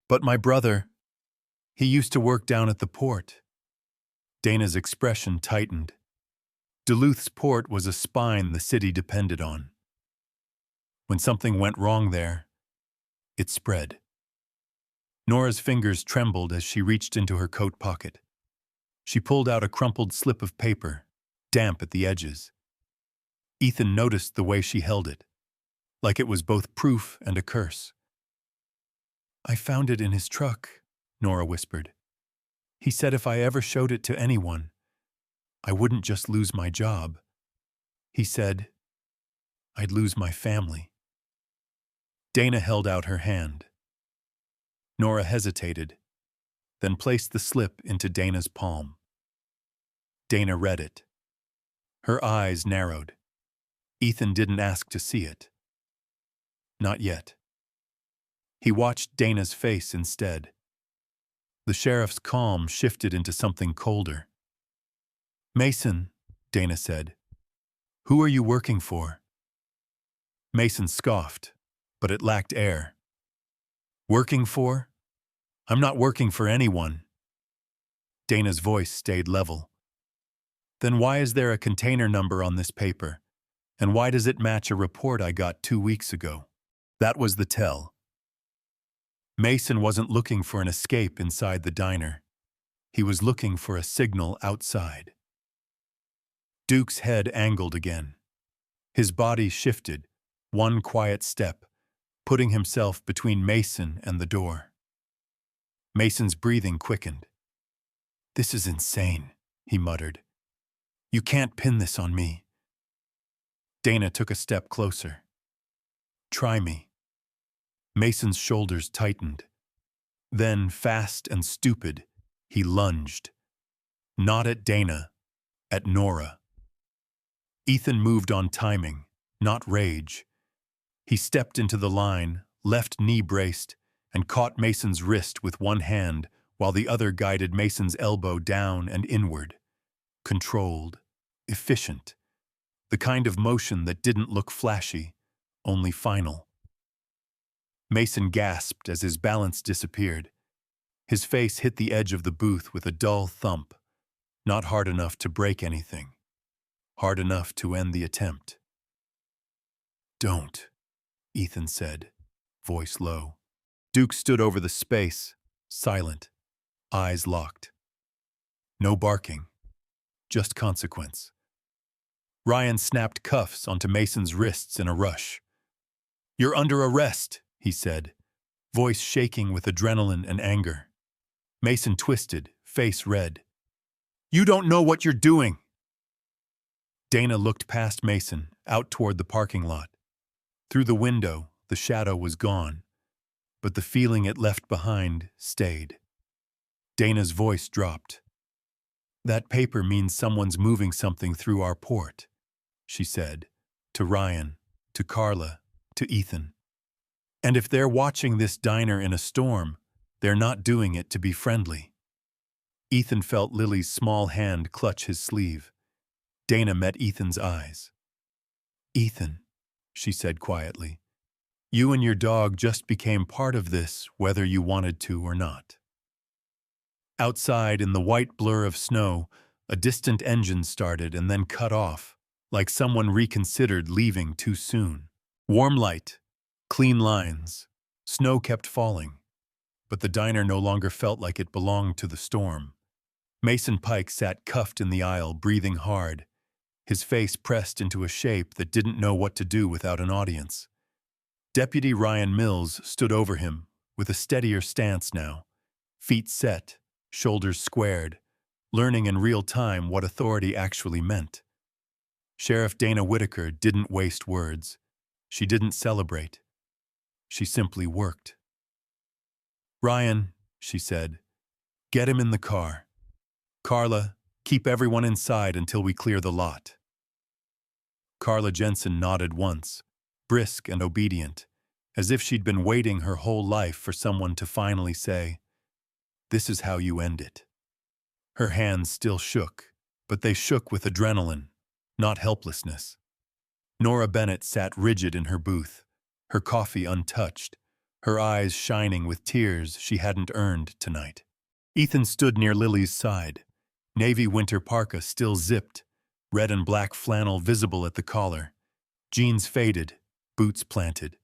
But my brother, he used to work down at the port. Dana's expression tightened. Duluth's port was a spine the city depended on. When something went wrong there, it spread. Nora's fingers trembled as she reached into her coat pocket. She pulled out a crumpled slip of paper, damp at the edges. Ethan noticed the way she held it, like it was both proof and a curse. I found it in his truck, Nora whispered. He said if I ever showed it to anyone, I wouldn't just lose my job. He said I'd lose my family. Dana held out her hand. Nora hesitated, then placed the slip into Dana's palm. Dana read it. Her eyes narrowed. Ethan didn't ask to see it. Not yet. He watched Dana's face instead. The sheriff's calm shifted into something colder. Mason, Dana said, who are you working for? Mason scoffed, but it lacked air. Working for? I'm not working for anyone. Dana's voice stayed level. Then why is there a container number on this paper? And why does it match a report I got 2 weeks ago? That was the tell. Mason wasn't looking for an escape inside the diner. He was looking for a signal outside. Duke's head angled again. His body shifted, one quiet step, putting himself between Mason and the door. Mason's breathing quickened. This is insane, he muttered. You can't pin this on me. Dana took a step closer. Try me. Mason's shoulders tightened. Then, fast and stupid, he lunged. Not at Dana, at Nora. Ethan moved on timing, not rage. He stepped into the line, left knee braced, and caught Mason's wrist with one hand while the other guided Mason's elbow down and inward. Controlled, efficient, the kind of motion that didn't look flashy, only final. Mason gasped as his balance disappeared. His face hit the edge of the booth with a dull thump, not hard enough to break anything, hard enough to end the attempt. "Don't," Ethan said, voice low. Duke stood over the space, silent, eyes locked. No barking, just consequence. Ryan snapped cuffs onto Mason's wrists in a rush. "You're under arrest," he said, voice shaking with adrenaline and anger. Mason twisted, face red. "You don't know what you're doing." Dana looked past Mason, out toward the parking lot. Through the window, the shadow was gone, but the feeling it left behind stayed. Dana's voice dropped. "That paper means someone's moving something through our port," she said, to Ryan, to Carla, to Ethan. "And if they're watching this diner in a storm, they're not doing it to be friendly." Ethan felt Lily's small hand clutch his sleeve. Dana met Ethan's eyes. "Ethan," she said quietly, "you and your dog just became part of this, whether you wanted to or not." Outside, in the white blur of snow, a distant engine started and then cut off, like someone reconsidered leaving too soon. Warm light, clean lines, snow kept falling, but the diner no longer felt like it belonged to the storm. Mason Pike sat cuffed in the aisle, breathing hard, his face pressed into a shape that didn't know what to do without an audience. Deputy Ryan Mills stood over him, with a steadier stance now, feet set, shoulders squared, learning in real time what authority actually meant. Sheriff Dana Whitaker didn't waste words. She didn't celebrate. She simply worked. "Ryan," she said, "get him in the car. Carla, keep everyone inside until we clear the lot." Carla Jensen nodded once, brisk and obedient, as if she'd been waiting her whole life for someone to finally say, "This is how you end it." Her hands still shook, but they shook with adrenaline, not helplessness. Nora Bennett sat rigid in her booth, her coffee untouched, her eyes shining with tears she hadn't earned tonight. Ethan stood near Lily's side, navy winter parka still zipped, red and black flannel visible at the collar, jeans faded, boots planted.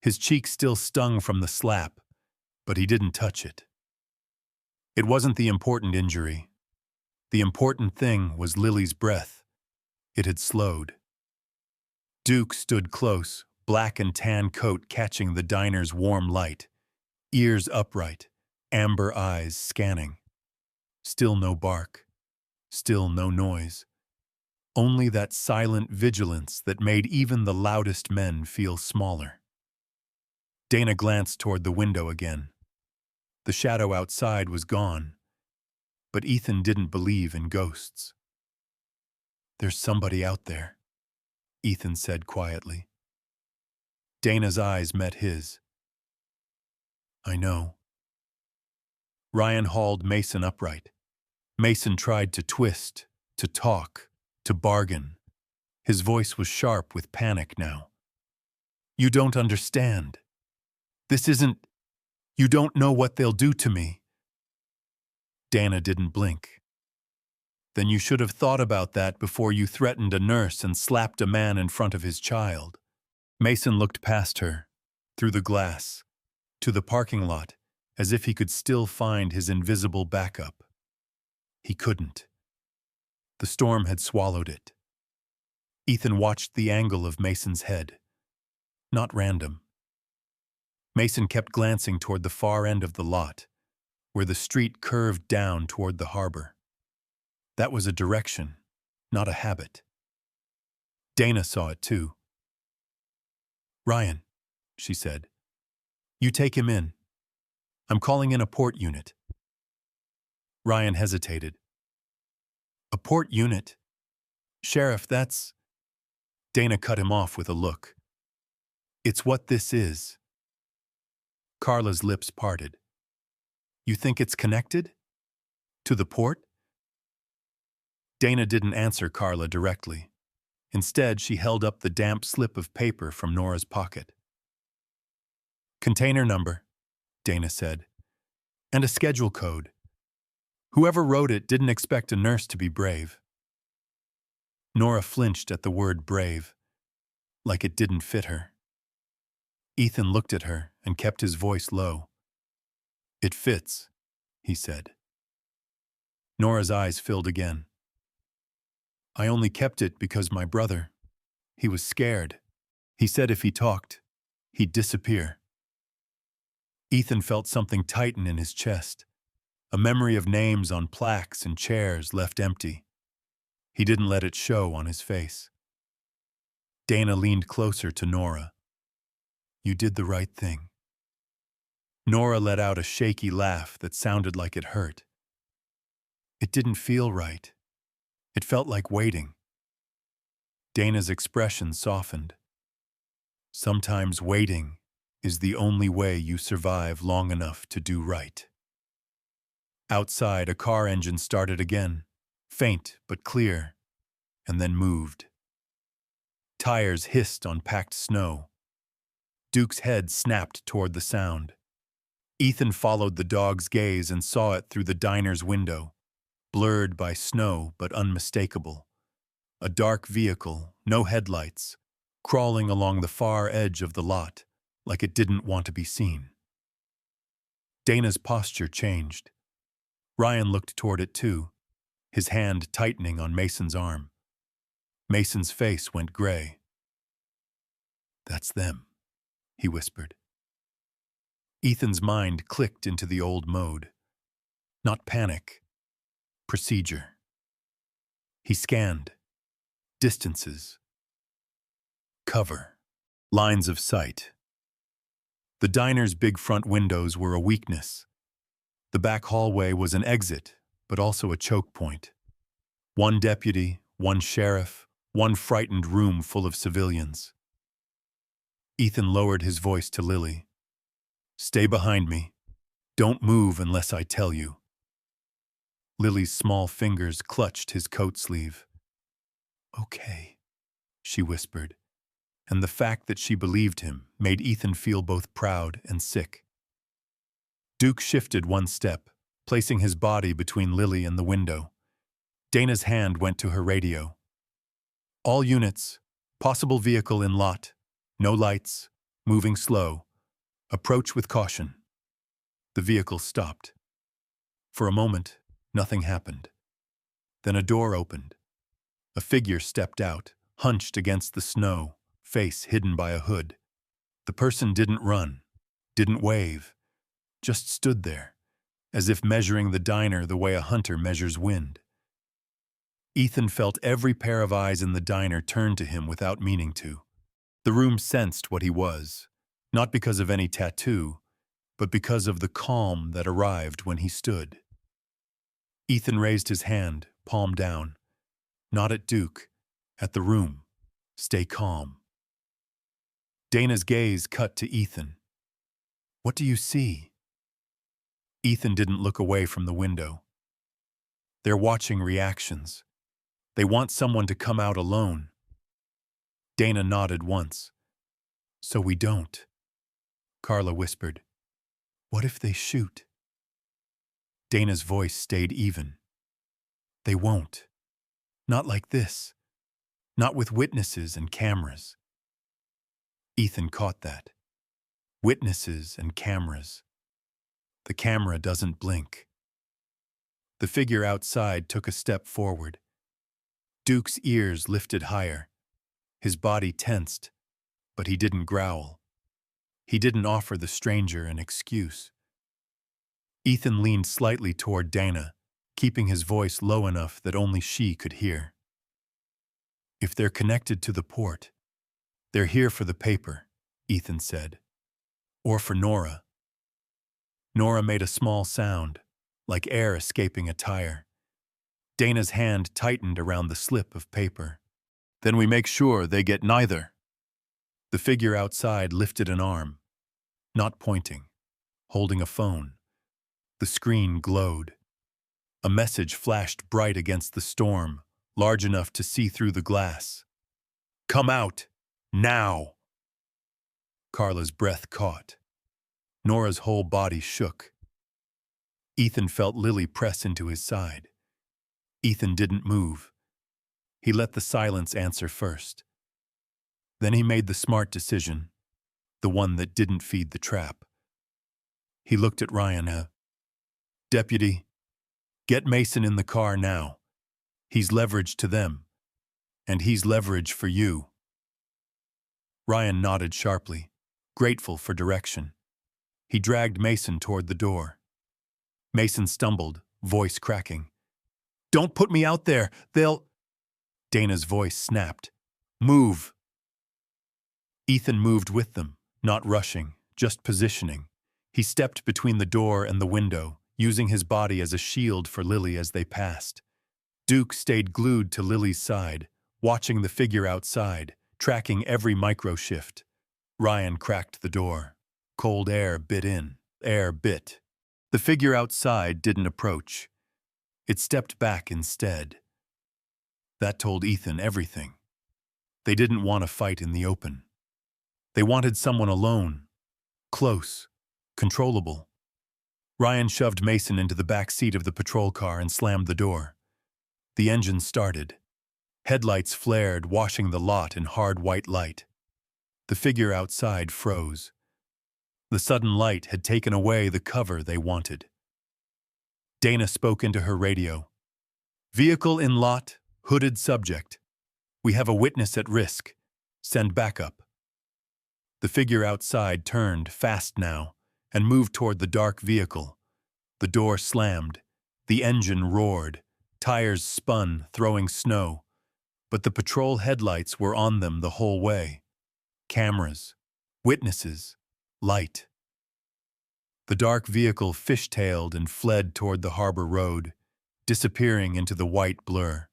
His cheek still stung from the slap, but he didn't touch it. It wasn't the important injury. The important thing was Lily's breath. It had slowed. Duke stood close, black and tan coat catching the diner's warm light, ears upright, amber eyes scanning. Still no bark. Still no noise. Only that silent vigilance that made even the loudest men feel smaller. Dana glanced toward the window again. The shadow outside was gone, but Ethan didn't believe in ghosts. "There's somebody out there," Ethan said quietly. Dana's eyes met his. "I know." Ryan hauled Mason upright. Mason tried to twist, to talk, to bargain. His voice was sharp with panic now. "You don't understand. This isn't... You don't know what they'll do to me." Dana didn't blink. "Then you should have thought about that before you threatened a nurse and slapped a man in front of his child." Mason looked past her, through the glass, to the parking lot, as if he could still find his invisible backup. He couldn't. The storm had swallowed it. Ethan watched the angle of Mason's head. Not random. Mason kept glancing toward the far end of the lot, where the street curved down toward the harbor. That was a direction, not a habit. Dana saw it too. "Ryan," she said, "you take him in. I'm calling in a port unit." Ryan hesitated. "A port unit? Sheriff, that's..." Dana cut him off with a look. It's what this is. Carla's lips parted. You think it's connected? To the port? Dana didn't answer Carla directly. Instead, she held up the damp slip of paper from Nora's pocket. Container number, Dana said, and a schedule code. Whoever wrote it didn't expect a nurse to be brave. Nora flinched at the word brave, like it didn't fit her. Ethan looked at her and kept his voice low. It fits, he said. Nora's eyes filled again. I only kept it because my brother, he was scared. He said if he talked, he'd disappear. Ethan felt something tighten in his chest, a memory of names on plaques and chairs left empty. He didn't let it show on his face. Dana leaned closer to Nora. You did the right thing. Nora let out a shaky laugh that sounded like it hurt. It didn't feel right. It felt like waiting. Dana's expression softened. Sometimes waiting is the only way you survive long enough to do right. Outside, a car engine started again, faint but clear, and then moved. Tires hissed on packed snow. Duke's head snapped toward the sound. Ethan followed the dog's gaze and saw it through the diner's window, blurred by snow but unmistakable. A dark vehicle, no headlights, crawling along the far edge of the lot, like it didn't want to be seen. Dana's posture changed. Ryan looked toward it too, his hand tightening on Mason's arm. Mason's face went gray. That's them, he whispered. Ethan's mind clicked into the old mode. Not panic, procedure. He scanned. Distances. Cover. Lines of sight. The diner's big front windows were a weakness. The back hallway was an exit, but also a choke point. One deputy, one sheriff, one frightened room full of civilians. Ethan lowered his voice to Lily. Stay behind me. Don't move unless I tell you. Lily's small fingers clutched his coat sleeve. Okay, she whispered, and the fact that she believed him made Ethan feel both proud and sick. Duke shifted one step, placing his body between Lily and the window. Dana's hand went to her radio. All units, possible vehicle in lot, no lights, moving slow. Approach with caution. The vehicle stopped. For a moment, nothing happened. Then a door opened. A figure stepped out, hunched against the snow, face hidden by a hood. The person didn't run, didn't wave, just stood there, as if measuring the diner the way a hunter measures wind. Ethan felt every pair of eyes in the diner turn to him without meaning to. The room sensed what he was, not because of any tattoo, but because of the calm that arrived when he stood. Ethan raised his hand, palm down. Not at Duke, at the room. Stay calm. Dana's gaze cut to Ethan. What do you see? Ethan didn't look away from the window. They're watching reactions. They want someone to come out alone. Dana nodded once. So we don't. Carla whispered. What if they shoot? Dana's voice stayed even. They won't. Not like this. Not with witnesses and cameras. Ethan caught that. Witnesses and cameras. The camera doesn't blink. The figure outside took a step forward. Duke's ears lifted higher. His body tensed, but he didn't growl. He didn't offer the stranger an excuse. Ethan leaned slightly toward Dana, keeping his voice low enough that only she could hear. If they're connected to the port, they're here for the paper, Ethan said. Or for Nora. Nora made a small sound, like air escaping a tire. Dana's hand tightened around the slip of paper. Then we make sure they get neither. The figure outside lifted an arm, not pointing, holding a phone. The screen glowed. A message flashed bright against the storm, large enough to see through the glass. "Come out! Now!" Carla's breath caught. Nora's whole body shook. Ethan felt Lily press into his side. Ethan didn't move. He let the silence answer first. Then he made the smart decision, the one that didn't feed the trap. He looked at Ryan. "Deputy, get Mason in the car now. He's leverage to them, and he's leverage for you." Ryan nodded sharply, grateful for direction. He dragged Mason toward the door. Mason stumbled, voice cracking. "Don't put me out there, they'll—" Dana's voice snapped. "Move!" Ethan moved with them, not rushing, just positioning. He stepped between the door and the window, using his body as a shield for Lily as they passed. Duke stayed glued to Lily's side, watching the figure outside, tracking every micro-shift. Ryan cracked the door. Cold air bit in. Air bit. The figure outside didn't approach. It stepped back instead. That told Ethan everything. They didn't want to fight in the open. They wanted someone alone, close, controllable. Ryan shoved Mason into the back seat of the patrol car and slammed the door. The engine started. Headlights flared, washing the lot in hard white light. The figure outside froze. The sudden light had taken away the cover they wanted. Dana spoke into her radio. "Vehicle in lot, hooded subject. We have a witness at risk. Send backup." The figure outside turned, fast now, and moved toward the dark vehicle. The door slammed. The engine roared. Tires spun, throwing snow. But the patrol headlights were on them the whole way. Cameras, witnesses, light. The dark vehicle fishtailed and fled toward the harbor road, disappearing into the white blur.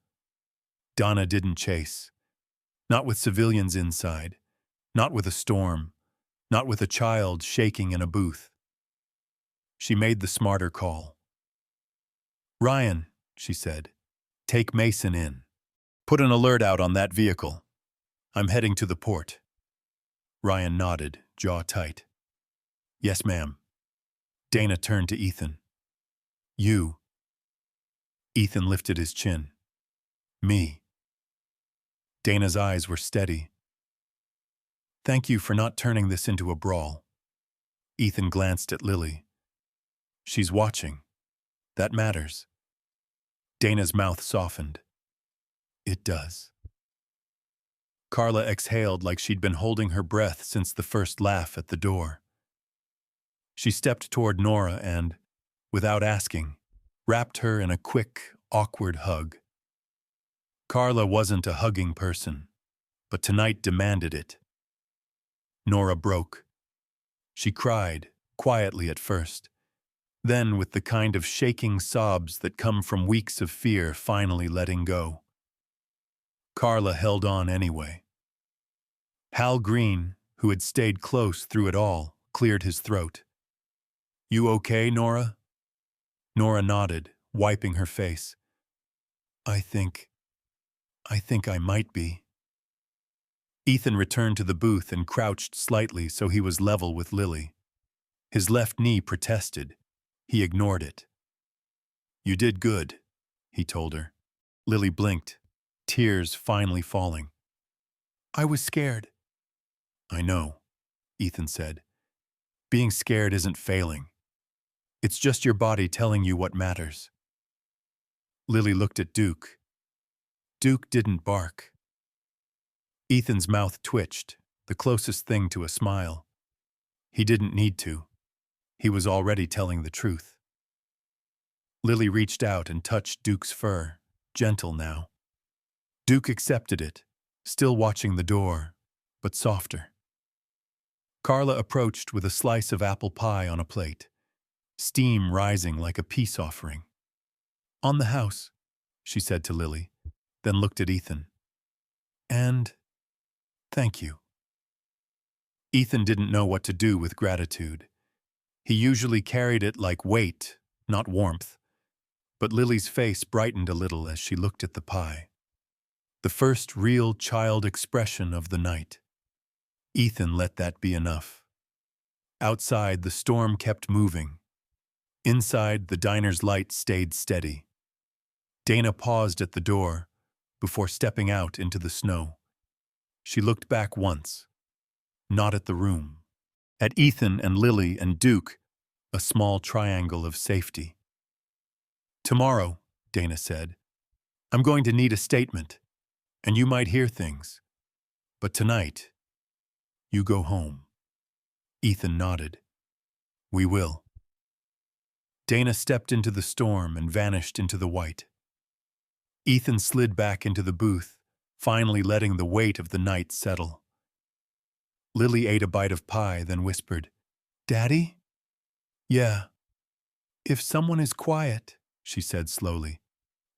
Donna didn't chase. Not with civilians inside. Not with a storm. Not with a child shaking in a booth. She made the smarter call. "Ryan," she said, "take Mason in. Put an alert out on that vehicle. I'm heading to the port." Ryan nodded, jaw tight. "Yes, ma'am." Dana turned to Ethan. "You." Ethan lifted his chin. "Me." Dana's eyes were steady. "Thank you for not turning this into a brawl." Ethan glanced at Lily. "She's watching. That matters." Dana's mouth softened. "It does." Carla exhaled like she'd been holding her breath since the first laugh at the door. She stepped toward Nora and, without asking, wrapped her in a quick, awkward hug. Carla wasn't a hugging person, but tonight demanded it. Nora broke. She cried, quietly at first. Then, with the kind of shaking sobs that come from weeks of fear finally letting go. Carla held on anyway. Hal Green, who had stayed close through it all, cleared his throat. "You okay, Nora?" Nora nodded, wiping her face. I think I might be." Ethan returned to the booth and crouched slightly so he was level with Lily. His left knee protested. He ignored it. "You did good," he told her. Lily blinked, tears finally falling. "I was scared." "I know," Ethan said. "Being scared isn't failing. It's just your body telling you what matters." Lily looked at Duke. Duke didn't bark. Ethan's mouth twitched, the closest thing to a smile. He didn't need to. He was already telling the truth. Lily reached out and touched Duke's fur, gentle now. Duke accepted it, still watching the door, but softer. Carla approached with a slice of apple pie on a plate, steam rising like a peace offering. "On the house," she said to Lily, then looked at Ethan. "And thank you." Ethan didn't know what to do with gratitude. He usually carried it like weight, not warmth. But Lily's face brightened a little as she looked at the pie. The first real child expression of the night. Ethan let that be enough. Outside, the storm kept moving. Inside, the diner's light stayed steady. Dana paused at the door before stepping out into the snow. She looked back once, not at the room, at Ethan and Lily and Duke, a small triangle of safety. "Tomorrow," Dana said, "I'm going to need a statement, and you might hear things. But tonight, you go home." Ethan nodded. "We will." Dana stepped into the storm and vanished into the white. Ethan slid back into the booth, finally letting the weight of the night settle. Lily ate a bite of pie, then whispered, "Daddy?" "Yeah." "If someone is quiet," she said slowly,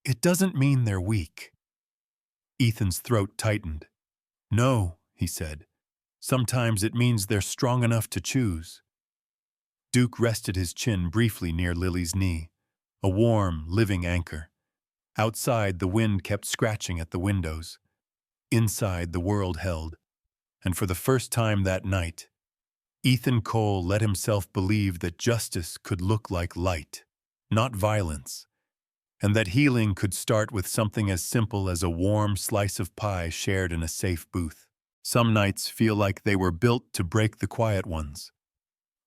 "it doesn't mean they're weak." Ethan's throat tightened. "No," he said. "Sometimes it means they're strong enough to choose." Duke rested his chin briefly near Lily's knee, a warm, living anchor. Outside, the wind kept scratching at the windows. Inside, the world held. And for the first time that night, Ethan Cole let himself believe that justice could look like light, not violence, and that healing could start with something as simple as a warm slice of pie shared in a safe booth. Some nights feel like they were built to break the quiet ones.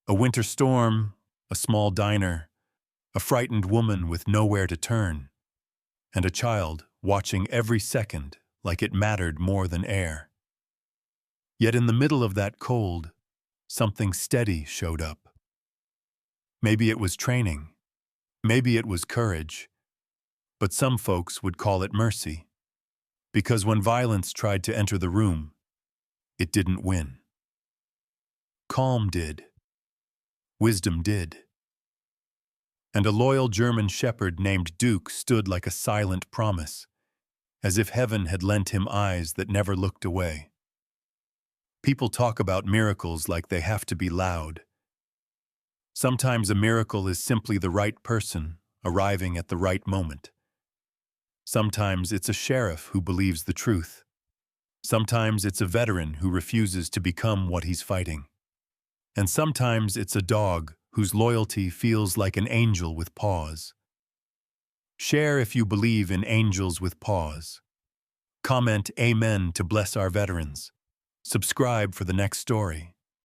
A winter storm, a small diner, a frightened woman with nowhere to turn, and a child watching every second like it mattered more than air. Yet in the middle of that cold, something steady showed up. Maybe it was training, maybe it was courage, but some folks would call it mercy, because when violence tried to enter the room, it didn't win. Calm did. Wisdom did. And a loyal German shepherd named Duke stood like a silent promise, as if heaven had lent him eyes that never looked away. People talk about miracles like they have to be loud. Sometimes a miracle is simply the right person arriving at the right moment. Sometimes it's a sheriff who believes the truth. Sometimes it's a veteran who refuses to become what he's fighting. And sometimes it's a dog whose loyalty feels like an angel with paws. Share if you believe in angels with paws. Comment Amen to bless our veterans. Subscribe for the next story.